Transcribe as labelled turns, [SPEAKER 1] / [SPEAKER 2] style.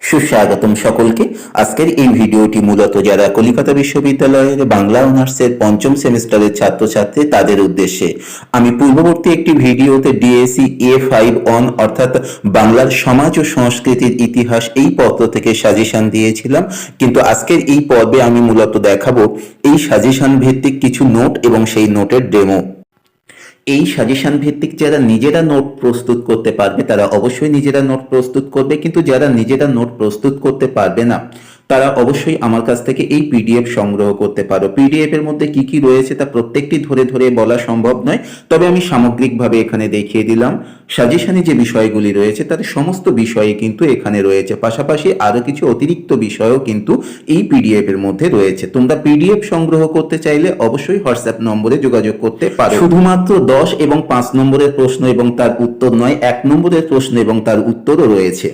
[SPEAKER 1] সুস্বাগতম সকলকে। আজকের এই ভিডিওটি মূলত যারা কলিকাতা বিশ্ববিদ্যালয়ের বাংলা অনার্সের পঞ্চম সেমিস্টারের ছাত্রছাত্রী তাদের উদ্দেশ্যে। আমি পূর্ববর্তী একটি ভিডিওতে ডিএসসি A5 অন অর্থাৎ বাংলার সমাজ ও সংস্কৃতির ইতিহাস এই পত্র থেকে সাজেশন দিয়েছিলাম, কিন্তু আজকের এই পর্বে আমি মূলত দেখাবো এই সাজেশন ভিত্তিক কিছু নোট এবং সেই নোটের ডেমো। এই সাজেশন ভিত্তিক যারা নিজেরা নোট প্রস্তুত করতে পারবে তারা অবশ্যই নিজেরা নোট প্রস্তুত করবে, কিন্তু যারা নিজেরা নোট প্রস্তুত করতে পারবে না তারা অবশ্যই আমার কাছ থেকে এই পিডিএফ সংগ্রহ করতে পারো। পিডিএফ এর মধ্যে কি কি রয়েছে তা প্রত্যেকটি ধরে ধরে বলা সম্ভব নয়, তবে আমি সামগ্রিকভাবে এখানে দেখিয়ে দিলাম। সাজেশনে যে বিষয়গুলি রয়েছে তার সমস্ত বিষয়ই কিন্তু এখানে রয়েছে, পাশাপাশি আরো কিছু অতিরিক্ত বিষয়ও কিন্তু এই পিডিএফ এর মধ্যে রয়েছে। তোমরা পিডিএফ সংগ্রহ করতে চাইলে অবশ্যই হোয়াটসঅ্যাপ নম্বরে যোগাযোগ করতে পারো। শুধুমাত্র 10 এবং 5 নম্বরের প্রশ্ন এবং তার উত্তর নয়, 1 নম্বরের প্রশ্ন এবং তার উত্তরও রয়েছে।